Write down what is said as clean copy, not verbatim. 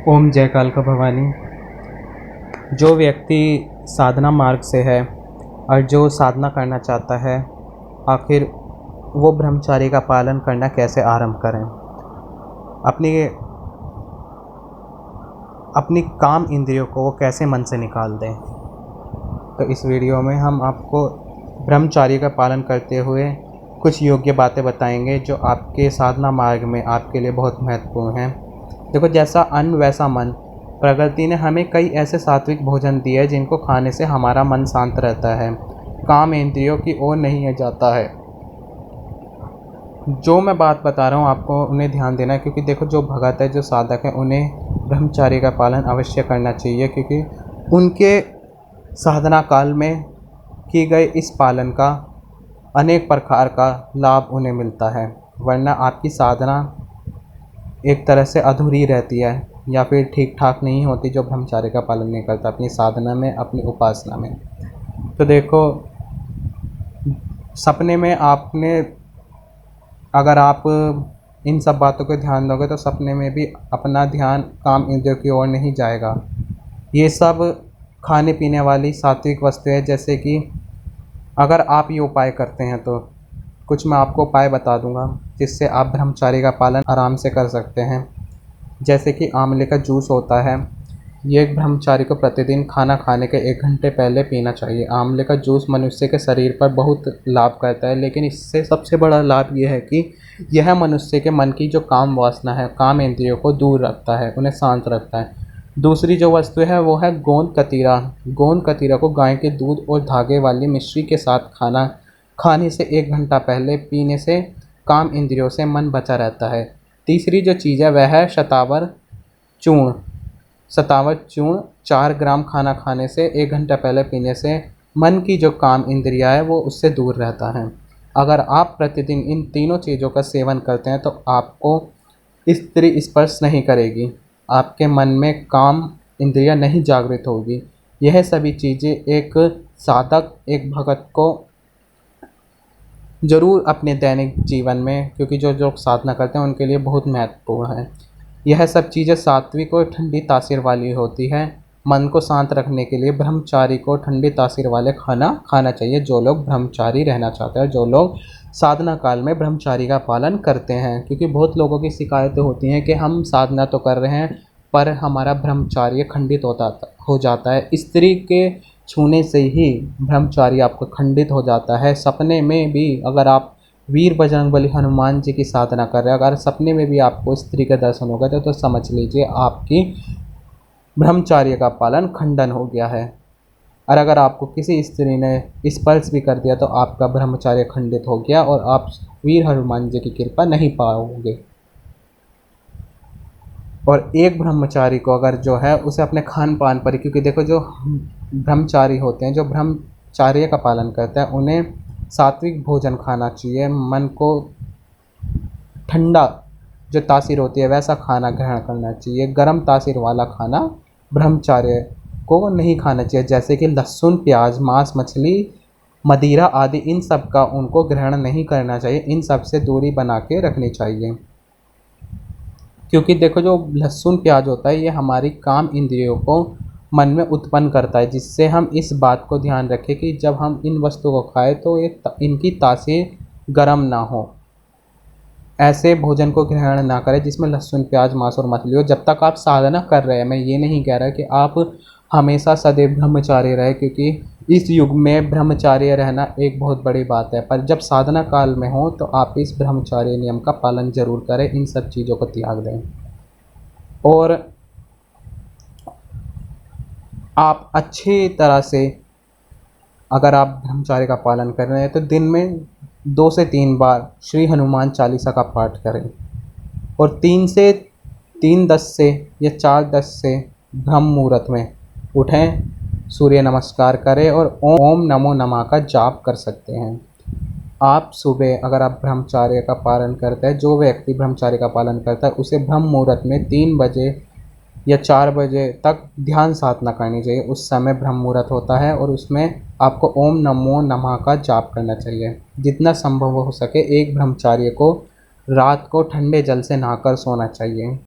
ओम जय कालका भवानी। जो व्यक्ति साधना मार्ग से है और जो साधना करना चाहता है, आखिर वो ब्रह्मचार्य का पालन करना कैसे आरंभ करें, अपनी अपनी काम इंद्रियों को वो कैसे मन से निकाल दें। तो इस वीडियो में हम आपको ब्रह्मचार्य का पालन करते हुए कुछ योग्य बातें बताएंगे जो आपके साधना मार्ग में आपके लिए बहुत महत्वपूर्ण हैं। देखो, जैसा अन्न वैसा मन। प्रकृति ने हमें कई ऐसे सात्विक भोजन दिए हैं जिनको खाने से हमारा मन शांत रहता है, काम इंद्रियों की ओर नहीं जाता है। जो मैं बात बता रहा हूँ आपको उन्हें ध्यान देना है, क्योंकि देखो, जो भगत है, जो साधक है, उन्हें ब्रह्मचार्य का पालन अवश्य करना चाहिए, क्योंकि उनके साधना काल में किए गए इस पालन का अनेक प्रकार का लाभ उन्हें मिलता है। वरना आपकी साधना एक तरह से अधूरी रहती है या फिर ठीक ठाक नहीं होती जो ब्रह्मचार्य का पालन नहीं करता अपनी साधना में, अपनी उपासना में। तो देखो, सपने में आपने अगर आप इन सब बातों को ध्यान दोगे तो सपने में भी अपना ध्यान काम इंद्रियों की ओर नहीं जाएगा। ये सब खाने पीने वाली सात्विक वस्तुएं है। जैसे कि अगर आप ये उपाय करते हैं तो कुछ मैं आपको उपाय बता दूंगा जिससे आप ब्रह्मचार्य का पालन आराम से कर सकते हैं। जैसे कि आंवले का जूस होता है, ये एक ब्रह्मचारी को प्रतिदिन खाना खाने के 1 घंटे पहले पीना चाहिए। आंवले का जूस मनुष्य के शरीर पर बहुत लाभ करता है, लेकिन इससे सबसे बड़ा लाभ ये है कि यह मनुष्य के मन की जो काम वासना है, काम इंद्रियों को दूर रखता है, उन्हें शांत रखता है। दूसरी जो वस्तु है वो है गोंद कतीरा। गोंद कतीरा को गाय के दूध और धागे वाली मिश्री के साथ खाने से 1 घंटा पहले पीने से काम इंद्रियों से मन बचा रहता है। तीसरी जो चीज़ है वह है शतावर चूर्ण। शतावर चूर्ण 4 ग्राम खाना खाने से 1 घंटा पहले पीने से मन की जो काम इंद्रिया है वो उससे दूर रहता है। अगर आप प्रतिदिन इन तीनों चीज़ों का सेवन करते हैं तो आपको स्त्री स्पर्श नहीं करेगी, आपके मन में काम इंद्रिया नहीं जागृत होगी। यह सभी चीज़ें एक साधक, एक भगत को ज़रूर अपने दैनिक जीवन में, क्योंकि जो लोग साधना करते हैं उनके लिए बहुत महत्वपूर्ण है। यह सब चीज़ें सात्विक और ठंडी तासीर वाली होती है। मन को शांत रखने के लिए ब्रह्मचारी को ठंडी तासीर वाले खाना खाना चाहिए। जो लोग ब्रह्मचारी रहना चाहते हैं, जो लोग साधना काल में ब्रह्मचारी का पालन करते हैं, क्योंकि बहुत लोगों की शिकायतें होती हैं कि हम साधना तो कर रहे हैं पर हमारा ब्रह्मचार्य खंडित हो जाता है। स्त्री के छूने से ही ब्रह्मचार्य आपका खंडित हो जाता है। सपने में भी अगर आप वीर बजरंगबली हनुमान जी की साधना कर रहे हैं, अगर सपने में भी आपको स्त्री का दर्शन होगा तो समझ लीजिए आपकी ब्रह्मचार्य का पालन खंडन हो गया है। और अगर आपको किसी स्त्री ने स्पर्श भी कर दिया तो आपका ब्रह्मचार्य खंडित हो गया और आप वीर हनुमान जी की कृपा नहीं पाओगे। और एक ब्रह्मचारी को अगर जो है उसे अपने खान पान पर, क्योंकि देखो, जो ब्रह्मचारी होते हैं, जो ब्रह्मचार्य का पालन करते हैं, उन्हें सात्विक भोजन खाना चाहिए। मन को ठंडा जो तासीर होती है वैसा खाना ग्रहण करना चाहिए। गर्म तासीर वाला खाना ब्रह्मचार्य को नहीं खाना चाहिए, जैसे कि लहसुन, प्याज, मांस, मछली, मदिरा आदि, इन सब का उनको ग्रहण नहीं करना चाहिए। इन सब से दूरी बना के रखनी चाहिए, क्योंकि देखो, जो लहसुन प्याज होता है ये हमारी काम इंद्रियों को मन में उत्पन्न करता है, जिससे हम इस बात को ध्यान रखें कि जब हम इन वस्तुओं को खाएं तो इनकी तासीर गर्म ना हो। ऐसे भोजन को ग्रहण ना करें जिसमें लहसुन, प्याज, मांस और मछली हो। जब तक आप साधना कर रहे हैं, मैं ये नहीं कह रहा कि आप हमेशा सदैव ब्रह्मचारी रहे, क्योंकि इस युग में ब्रह्मचार्य रहना एक बहुत बड़ी बात है। पर जब साधना काल में हो तो आप इस ब्रह्मचार्य नियम का पालन जरूर करें, इन सब चीज़ों को त्याग दें। और आप अच्छी तरह से, अगर आप ब्रह्मचार्य का पालन कर रहे हैं तो दिन में 2 से 3 बार श्री हनुमान चालीसा का पाठ करें और 3:10 से या 4:10 से ब्रह्म मुहूर्त में उठें, सूर्य नमस्कार करें और ओम नमो नमः का जाप कर सकते हैं। आप सुबह, अगर आप ब्रह्मचार्य का पालन करते हैं, जो व्यक्ति ब्रह्मचार्य का पालन करता है उसे ब्रह्म मुहूर्त में 3 बजे या 4 बजे तक ध्यान साधना करनी चाहिए। उस समय ब्रह्म मुहूर्त होता है और उसमें आपको ओम नमो नमः का जाप करना चाहिए। जितना संभव हो सके एक ब्रह्मचार्य को रात को ठंडे जल से नहाकर सोना चाहिए।